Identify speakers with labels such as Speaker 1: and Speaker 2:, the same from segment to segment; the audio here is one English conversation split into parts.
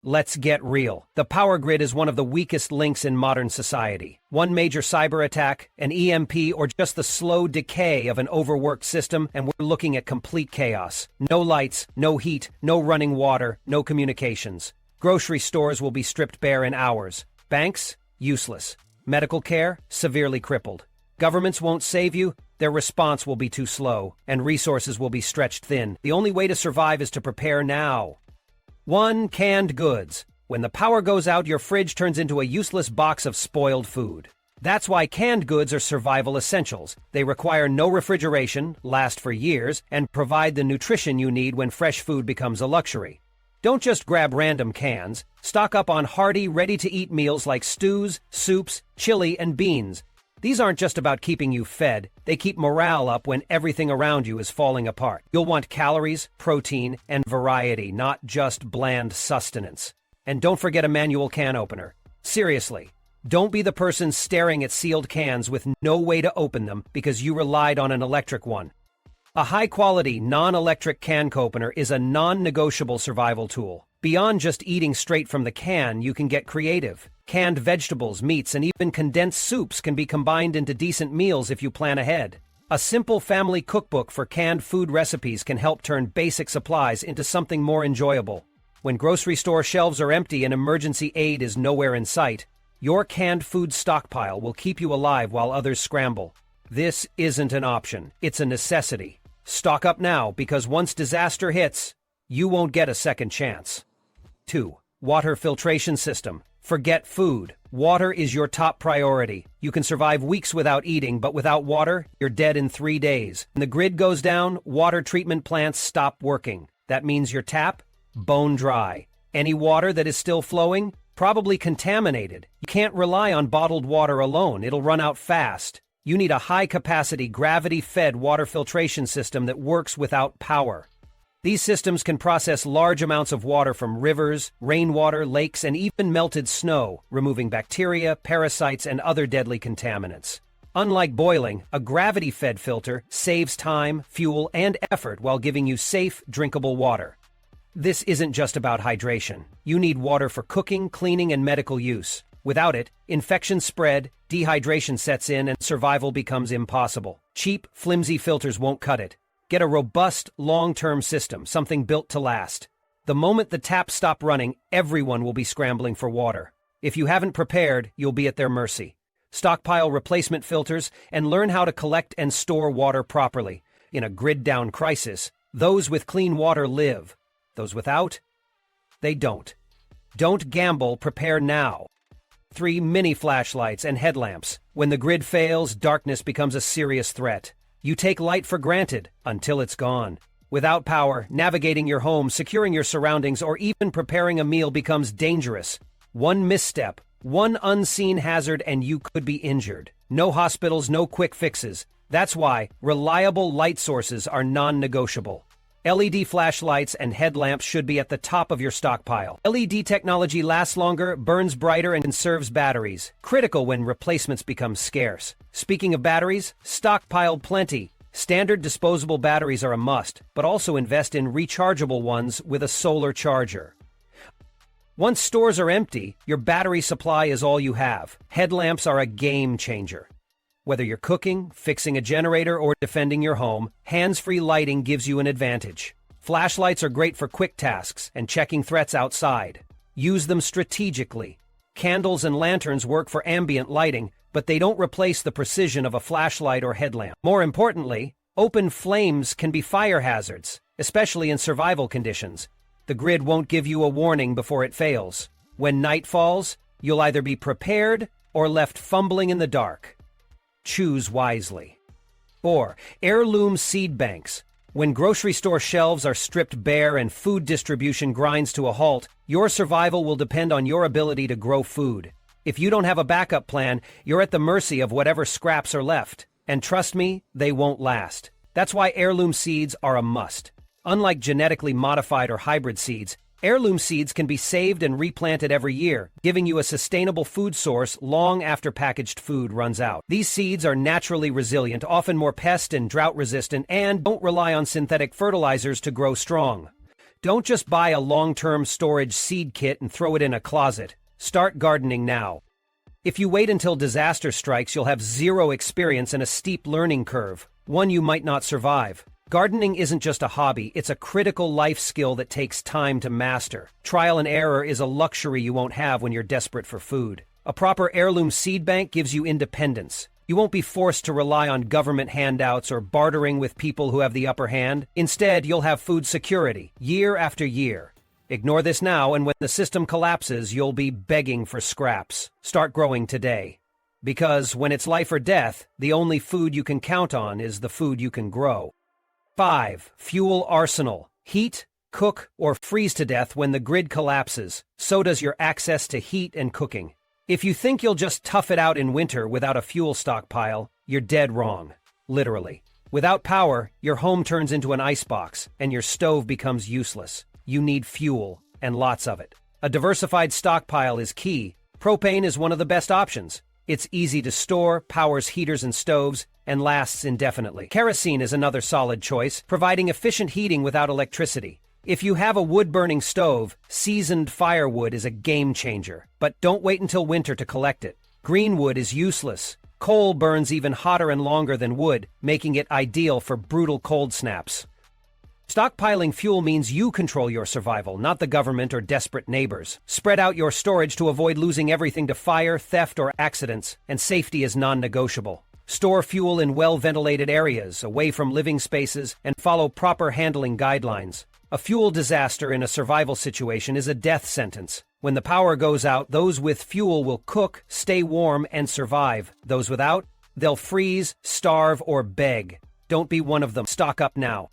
Speaker 1: Let's get real. The power grid is one of the weakest links in modern society. One major cyber attack, an EMP, or just the slow decay of an overworked system, and we're looking at complete chaos. No lights, no heat, no running water, no communications. Grocery stores will be stripped bare in hours. Banks? Useless. Medical care? Severely crippled. Governments won't save you. Their response will be too slow, and resources will be stretched thin. The only way to survive is to prepare now. 1. Canned goods. When the power goes out, your fridge turns into a useless box of spoiled food. That's why canned goods are survival essentials. They require no refrigeration, last for years, and provide the nutrition you need when fresh food becomes a luxury. Don't just grab random cans. Stock up on hearty, ready-to-eat meals like stews, soups, chili, and beans. These aren't just about keeping you fed, they keep morale up when everything around you is falling apart. You'll want calories, protein, and variety, not just bland sustenance. And don't forget a manual can opener. Seriously, don't be the person staring at sealed cans with no way to open them because you relied on an electric one. A high-quality, non-electric can opener is a non-negotiable survival tool. Beyond just eating straight from the can, you can get creative. Canned vegetables, meats, and even condensed soups can be combined into decent meals if you plan ahead. A simple family cookbook for canned food recipes can help turn basic supplies into something more enjoyable. When grocery store shelves are empty and emergency aid is nowhere in sight, your canned food stockpile will keep you alive while others scramble. This isn't an option, it's a necessity. Stock up now, because once disaster hits, you won't get a second chance. 2. Water filtration system. Forget food. Water is your top priority. You can survive weeks without eating, but without water, you're dead in 3 days. When the grid goes down, water treatment plants stop working. That means your tap, bone dry. Any water that is still flowing, probably contaminated. You can't rely on bottled water alone. It'll run out fast. You need a high-capacity, gravity-fed water filtration system that works without power. These systems can process large amounts of water from rivers, rainwater, lakes, and even melted snow, removing bacteria, parasites, and other deadly contaminants. Unlike boiling, a gravity-fed filter saves time, fuel, and effort while giving you safe, drinkable water. This isn't just about hydration. You need water for cooking, cleaning, and medical use. Without it, infections spread, dehydration sets in, and survival becomes impossible. Cheap, flimsy filters won't cut it. Get a robust, long-term system, something built to last. The moment the taps stop running, everyone will be scrambling for water. If you haven't prepared, you'll be at their mercy. Stockpile replacement filters and learn how to collect and store water properly. In a grid-down crisis, those with clean water live. Those without? They don't. Don't gamble, prepare now. 3. Mini flashlights and headlamps. When the grid fails, darkness becomes a serious threat. You take light for granted until it's gone. Without power, navigating your home, securing your surroundings, or even preparing a meal becomes dangerous. One misstep, one unseen hazard, and you could be injured. No hospitals, no quick fixes. That's why reliable light sources are non-negotiable. LED flashlights and headlamps should be at the top of your stockpile. LED technology lasts longer, burns brighter, and conserves batteries, critical when replacements become scarce. Speaking of batteries, stockpile plenty. Standard disposable batteries are a must, but also invest in rechargeable ones with a solar charger. Once stores are empty, your battery supply is all you have. Headlamps are a game changer. Whether you're cooking, fixing a generator, or defending your home, hands-free lighting gives you an advantage. Flashlights are great for quick tasks and checking threats outside. Use them strategically. Candles and lanterns work for ambient lighting, but they don't replace the precision of a flashlight or headlamp. More importantly, open flames can be fire hazards, especially in survival conditions. The grid won't give you a warning before it fails. When night falls, you'll either be prepared or left fumbling in the dark. Choose wisely. 4. Heirloom seed banks. When grocery store shelves are stripped bare and food distribution grinds to a halt, your survival will depend on your ability to grow food. If you don't have a backup plan, you're at the mercy of whatever scraps are left. And trust me, they won't last. That's why heirloom seeds are a must. Unlike genetically modified or hybrid seeds, heirloom seeds can be saved and replanted every year, giving you a sustainable food source long after packaged food runs out. These seeds are naturally resilient, often more pest and drought resistant, and don't rely on synthetic fertilizers to grow strong. Don't just buy a long-term storage seed kit and throw it in a closet. Start gardening now. If you wait until disaster strikes, you'll have zero experience and a steep learning curve, one you might not survive. Gardening isn't just a hobby, it's a critical life skill that takes time to master. Trial and error is a luxury you won't have when you're desperate for food. A proper heirloom seed bank gives you independence. You won't be forced to rely on government handouts or bartering with people who have the upper hand. Instead, you'll have food security, year after year. Ignore this now, and when the system collapses, you'll be begging for scraps. Start growing today. Because when it's life or death, the only food you can count on is the food you can grow. 5. Fuel arsenal. Heat, cook, or freeze to death when the grid collapses. So does your access to heat and cooking. If you think you'll just tough it out in winter without a fuel stockpile, you're dead wrong. Literally. Without power, your home turns into an icebox, and your stove becomes useless. You need fuel, and lots of it. A diversified stockpile is key. Propane is one of the best options. It's easy to store, powers heaters and stoves, and lasts indefinitely. Kerosene is another solid choice, providing efficient heating without electricity. If you have a wood-burning stove, seasoned firewood is a game changer. But don't wait until winter to collect it. Green wood is useless. Coal burns even hotter and longer than wood, making it ideal for brutal cold snaps. Stockpiling fuel means you control your survival, not the government or desperate neighbors. Spread out your storage to avoid losing everything to fire, theft, or accidents, and safety is non-negotiable. Store fuel in well-ventilated areas, away from living spaces, and follow proper handling guidelines. A fuel disaster in a survival situation is a death sentence. When the power goes out, those with fuel will cook, stay warm, and survive. Those without, they'll freeze, starve, or beg. Don't be one of them. Stock up now.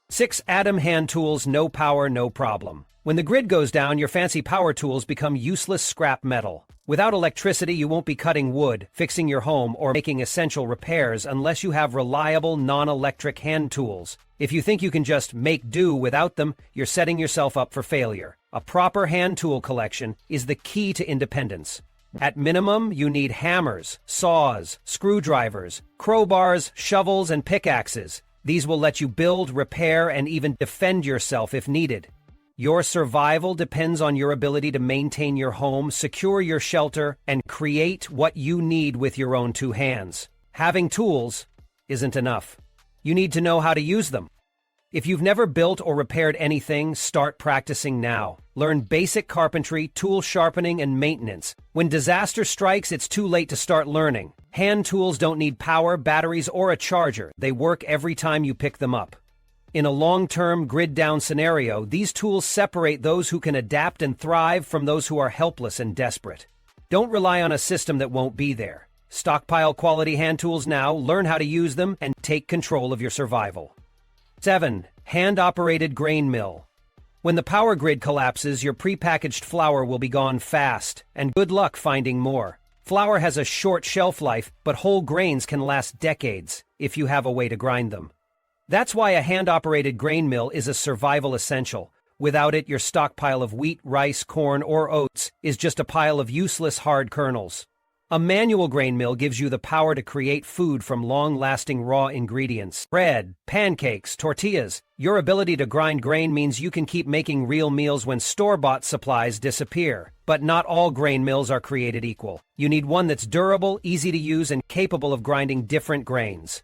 Speaker 1: 6. Atom hand tools, no power, no problem. When the grid goes down, your fancy power tools become useless scrap metal. Without electricity, you won't be cutting wood, fixing your home, or making essential repairs unless you have reliable, non-electric hand tools. If you think you can just make do without them, you're setting yourself up for failure. A proper hand tool collection is the key to independence. At minimum, you need hammers, saws, screwdrivers, crowbars, shovels, and pickaxes. These will let you build, repair, and even defend yourself if needed. Your survival depends on your ability to maintain your home, secure your shelter, and create what you need with your own two hands. Having tools isn't enough. You need to know how to use them. If you've never built or repaired anything, start practicing now. Learn basic carpentry, tool sharpening, and maintenance. When disaster strikes, it's too late to start learning. Hand tools don't need power, batteries, or a charger. They work every time you pick them up. In a long-term, grid-down scenario, these tools separate those who can adapt and thrive from those who are helpless and desperate. Don't rely on a system that won't be there. Stockpile quality hand tools now, learn how to use them, and take control of your survival. 7. Hand-operated grain mill. When the power grid collapses, your prepackaged flour will be gone fast, and good luck finding more. Flour has a short shelf life, but whole grains can last decades if you have a way to grind them. That's why a hand-operated grain mill is a survival essential. Without it, your stockpile of wheat, rice, corn, or oats is just a pile of useless hard kernels. A manual grain mill gives you the power to create food from long-lasting raw ingredients. Bread, pancakes, tortillas. Your ability to grind grain means you can keep making real meals when store-bought supplies disappear. But not all grain mills are created equal. You need one that's durable, easy to use, and capable of grinding different grains.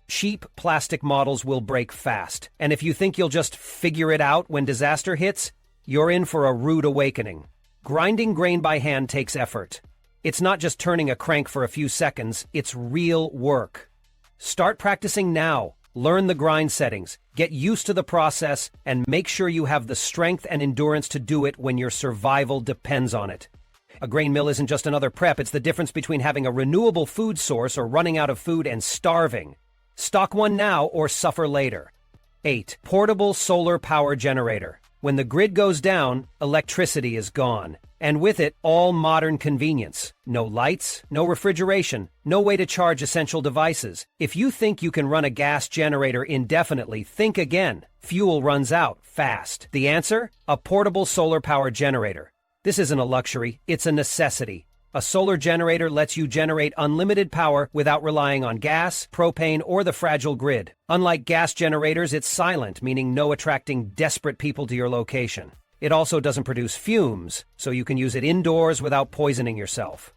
Speaker 1: Cheap plastic models will break fast, and if you think you'll just figure it out when disaster hits, you're in for a rude awakening. Grinding grain by hand takes effort. It's not just turning a crank for a few seconds, it's real work. Start practicing now. Learn the grind settings, get used to the process, and make sure you have the strength and endurance to do it when your survival depends on it. A grain mill isn't just another prep, it's the difference between having a renewable food source or running out of food and starving. Stock one now or suffer later. 8. Portable solar power generator. When the grid goes down, electricity is gone. And with it, all modern convenience. No lights, no refrigeration, no way to charge essential devices. If you think you can run a gas generator indefinitely, think again. Fuel runs out fast. The answer? A portable solar power generator. This isn't a luxury, it's a necessity. A solar generator lets you generate unlimited power without relying on gas, propane, or the fragile grid. Unlike gas generators, it's silent, meaning no attracting desperate people to your location. It also doesn't produce fumes, so you can use it indoors without poisoning yourself.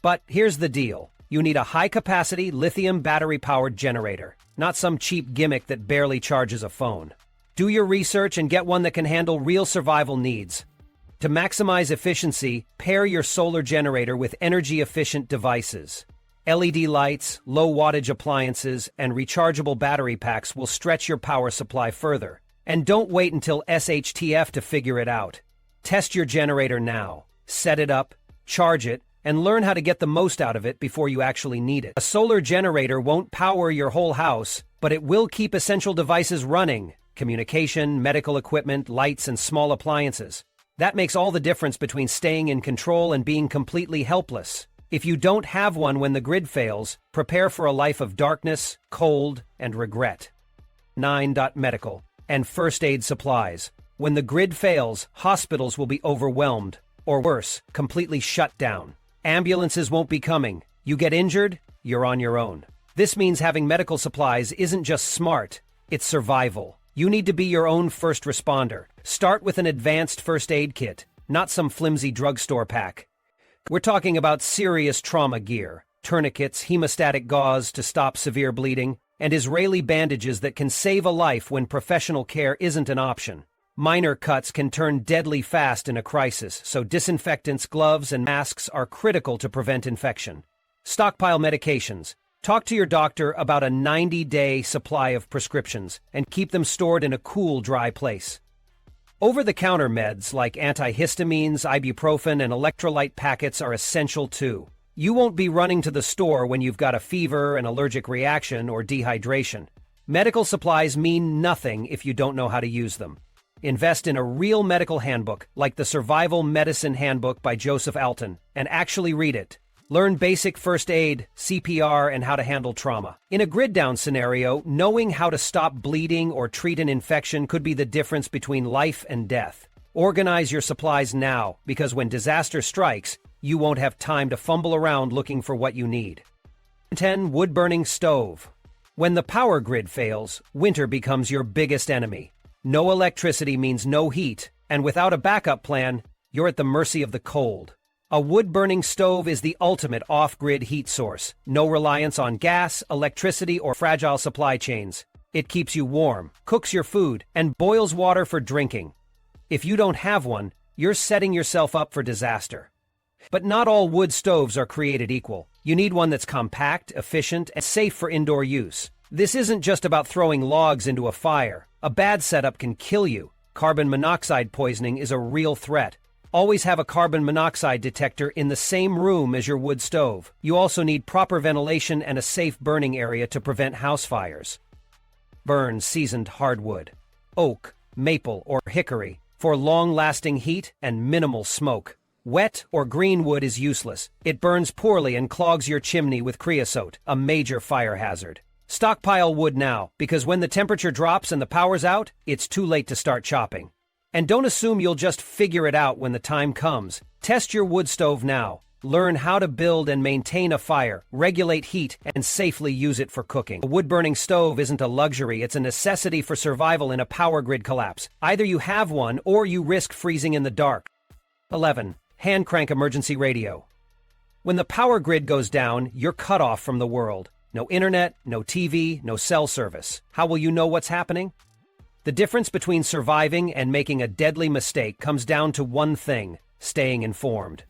Speaker 1: But here's the deal. You need a high-capacity lithium battery-powered generator, not some cheap gimmick that barely charges a phone. Do your research and get one that can handle real survival needs. To maximize efficiency, pair your solar generator with energy-efficient devices. LED lights, low-wattage appliances, and rechargeable battery packs will stretch your power supply further. And don't wait until SHTF to figure it out. Test your generator now. Set it up, charge it, and learn how to get the most out of it before you actually need it. A solar generator won't power your whole house, but it will keep essential devices running: communication, medical equipment, lights, and small appliances. That makes all the difference between staying in control and being completely helpless. If you don't have one when the grid fails, prepare for a life of darkness, cold, and regret. 9. Medical and first aid supplies. When the grid fails, hospitals will be overwhelmed, or worse, completely shut down. Ambulances won't be coming. You get injured, you're on your own. This means having medical supplies isn't just smart, it's survival. You need to be your own first responder. Start with an advanced first aid kit, not some flimsy drugstore pack. We're talking about serious trauma gear, tourniquets, hemostatic gauze to stop severe bleeding, and Israeli bandages that can save a life when professional care isn't an option. Minor cuts can turn deadly fast in a crisis, so disinfectants, gloves, and masks are critical to prevent infection. Stockpile medications. Talk to your doctor about a 90-day supply of prescriptions and keep them stored in a cool, dry place. Over-the-counter meds like antihistamines, ibuprofen, and electrolyte packets are essential too. You won't be running to the store when you've got a fever, an allergic reaction, or dehydration. Medical supplies mean nothing if you don't know how to use them. Invest in a real medical handbook, like the Survival Medicine Handbook by Joseph Alton, and actually read it. Learn basic first aid, CPR, and how to handle trauma. In a grid-down scenario, knowing how to stop bleeding or treat an infection could be the difference between life and death. Organize your supplies now, because when disaster strikes, you won't have time to fumble around looking for what you need. 10. Wood-burning stove. When the power grid fails, winter becomes your biggest enemy. No electricity means no heat, and without a backup plan, you're at the mercy of the cold. A wood-burning stove is the ultimate off-grid heat source. No reliance on gas, electricity, or fragile supply chains. It keeps you warm, cooks your food, and boils water for drinking. If you don't have one, you're setting yourself up for disaster. But not all wood stoves are created equal. You need one that's compact, efficient, and safe for indoor use. This isn't just about throwing logs into a fire. A bad setup can kill you. Carbon monoxide poisoning is a real threat. Always have a carbon monoxide detector in the same room as your wood stove. You also need proper ventilation and a safe burning area to prevent house fires. Burn seasoned hardwood, oak, maple, or hickory for long-lasting heat and minimal smoke. Wet or green wood is useless. It burns poorly and clogs your chimney with creosote, a major fire hazard. Stockpile wood now, because when the temperature drops and the power's out, it's too late to start chopping. And don't assume you'll just figure it out when the time comes. Test your wood stove now. Learn how to build and maintain a fire, regulate heat, and safely use it for cooking. A wood-burning stove isn't a luxury, it's a necessity for survival in a power grid collapse. Either you have one or you risk freezing in the dark. 11. Hand crank emergency radio. When the power grid goes down, you're cut off from the world. No internet, no TV, no cell service. How will you know what's happening? The difference between surviving and making a deadly mistake comes down to one thing: staying informed.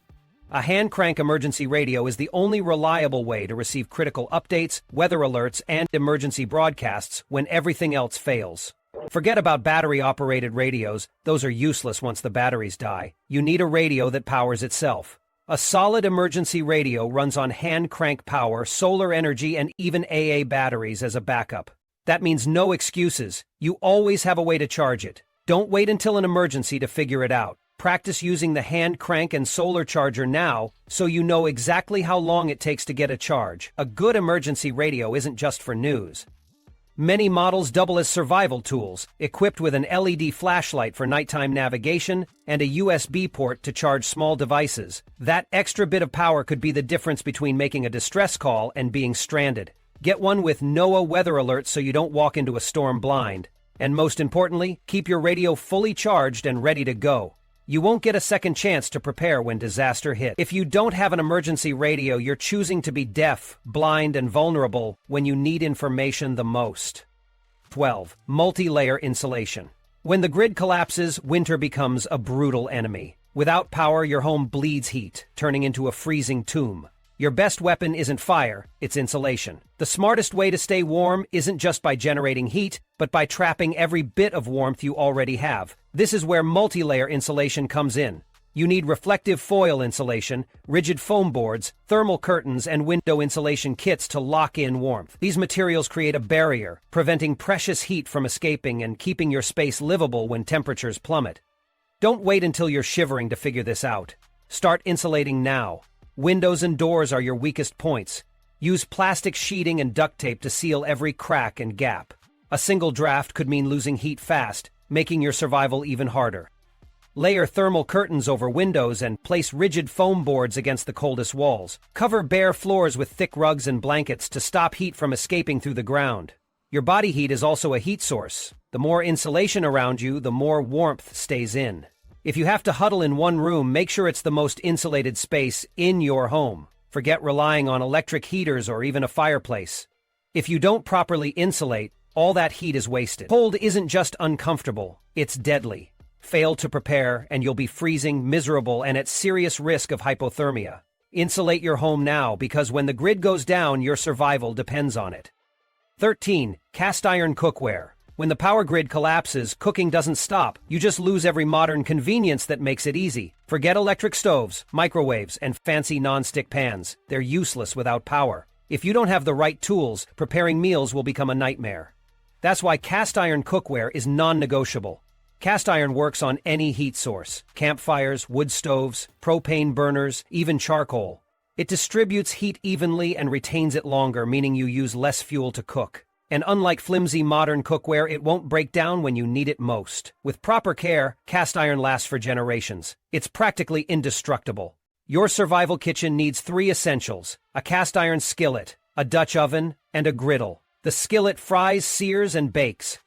Speaker 1: A hand crank emergency radio is the only reliable way to receive critical updates, weather alerts, and emergency broadcasts when everything else fails. Forget about battery-operated radios. Those are useless once the batteries die. You need a radio that powers itself. A solid emergency radio runs on hand crank power, solar energy, and even AA batteries as a backup. That means no excuses. You always have a way to charge it. Don't wait until an emergency to figure it out. Practice using the hand crank and solar charger now so you know exactly how long it takes to get a charge. A good emergency radio isn't just for news. Many models double as survival tools, equipped with an LED flashlight for nighttime navigation and a USB port to charge small devices. That extra bit of power could be the difference between making a distress call and being stranded. Get one with NOAA weather alerts so you don't walk into a storm blind. And most importantly, keep your radio fully charged and ready to go. You won't get a second chance to prepare when disaster hits. If you don't have an emergency radio, you're choosing to be deaf, blind, and vulnerable when you need information the most. 12. Multi-layer insulation. When the grid collapses, winter becomes a brutal enemy. Without power, your home bleeds heat, turning into a freezing tomb. Your best weapon isn't fire, it's insulation. The smartest way to stay warm isn't just by generating heat, but by trapping every bit of warmth you already have. This is where multi-layer insulation comes in. You need reflective foil insulation, rigid foam boards, thermal curtains, and window insulation kits to lock in warmth. These materials create a barrier, preventing precious heat from escaping and keeping your space livable when temperatures plummet. Don't wait until you're shivering to figure this out. Start insulating now. Windows and doors are your weakest points. Use plastic sheeting and duct tape to seal every crack and gap. A single draft could mean losing heat fast, making your survival even harder. Layer thermal curtains over windows and place rigid foam boards against the coldest walls. Cover bare floors with thick rugs and blankets to stop heat from escaping through the ground. Your body heat is also a heat source. The more insulation around you, the more warmth stays in. If you have to huddle in one room, make sure it's the most insulated space in your home. Forget relying on electric heaters or even a fireplace. If you don't properly insulate, all that heat is wasted. Cold isn't just uncomfortable, it's deadly. Fail to prepare, and you'll be freezing, miserable, and at serious risk of hypothermia. Insulate your home now, because when the grid goes down, your survival depends on it. 13. Cast iron cookware. When the power grid collapses, cooking doesn't stop. You just lose every modern convenience that makes it easy. Forget electric stoves, microwaves, and fancy non-stick pans. They're useless without power. If you don't have the right tools, preparing meals will become a nightmare. That's why cast iron cookware is non-negotiable. Cast iron works on any heat source: campfires, wood stoves, propane burners, even charcoal. It distributes heat evenly and retains it longer, meaning you use less fuel to cook. And unlike flimsy modern cookware, it won't break down when you need it most. With proper care, cast iron lasts for generations. It's practically indestructible. Your survival kitchen needs 3 essentials: a cast iron skillet, a Dutch oven, and a griddle. The skillet fries, sears, and bakes.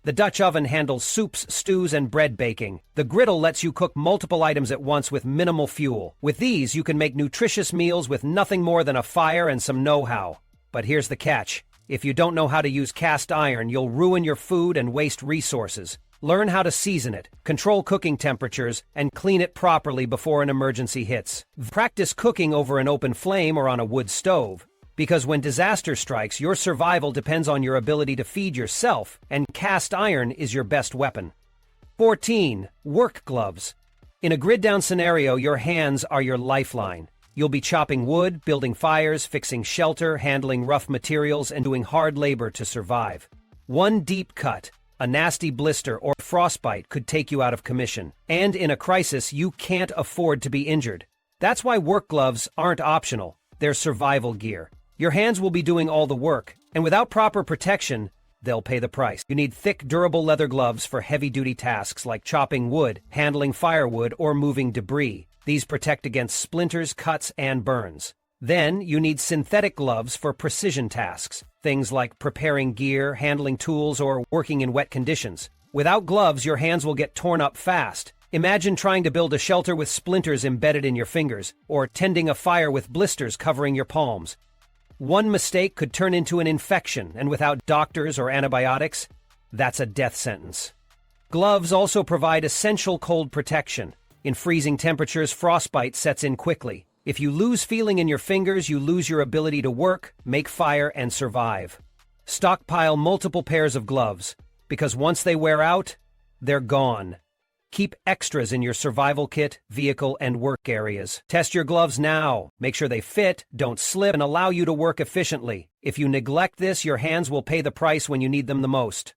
Speaker 1: The Dutch oven handles soups, stews, and bread baking. The griddle lets you cook multiple items at once with minimal fuel. With these, you can make nutritious meals with nothing more than a fire and some know-how. But here's the catch. If you don't know how to use cast iron, you'll ruin your food and waste resources. Learn how to season it, control cooking temperatures, and clean it properly before an emergency hits. Practice cooking over an open flame or on a wood stove, because when disaster strikes, your survival depends on your ability to feed yourself, and cast iron is your best weapon. 14. Work gloves. In a grid-down scenario, your hands are your lifeline. You'll be chopping wood, building fires, fixing shelter, handling rough materials, and doing hard labor to survive. One deep cut, a nasty blister, or frostbite could take you out of commission. And in a crisis, you can't afford to be injured. That's why work gloves aren't optional. They're survival gear. Your hands will be doing all the work, and without proper protection, they'll pay the price. You need thick, durable leather gloves for heavy-duty tasks like chopping wood, handling firewood, or moving debris. These protect against splinters, cuts, and burns. Then, you need synthetic gloves for precision tasks, things like preparing gear, handling tools, or working in wet conditions. Without gloves, your hands will get torn up fast. Imagine trying to build a shelter with splinters embedded in your fingers, or tending a fire with blisters covering your palms. One mistake could turn into an infection, and without doctors or antibiotics, that's a death sentence. Gloves also provide essential cold protection. In freezing temperatures, frostbite sets in quickly. If you lose feeling in your fingers, you lose your ability to work, make fire, and survive. Stockpile multiple pairs of gloves, because once they wear out, they're gone. Keep extras in your survival kit, vehicle, and work areas. Test your gloves now. Make sure they fit, don't slip, and allow you to work efficiently. If you neglect this, your hands will pay the price when you need them the most.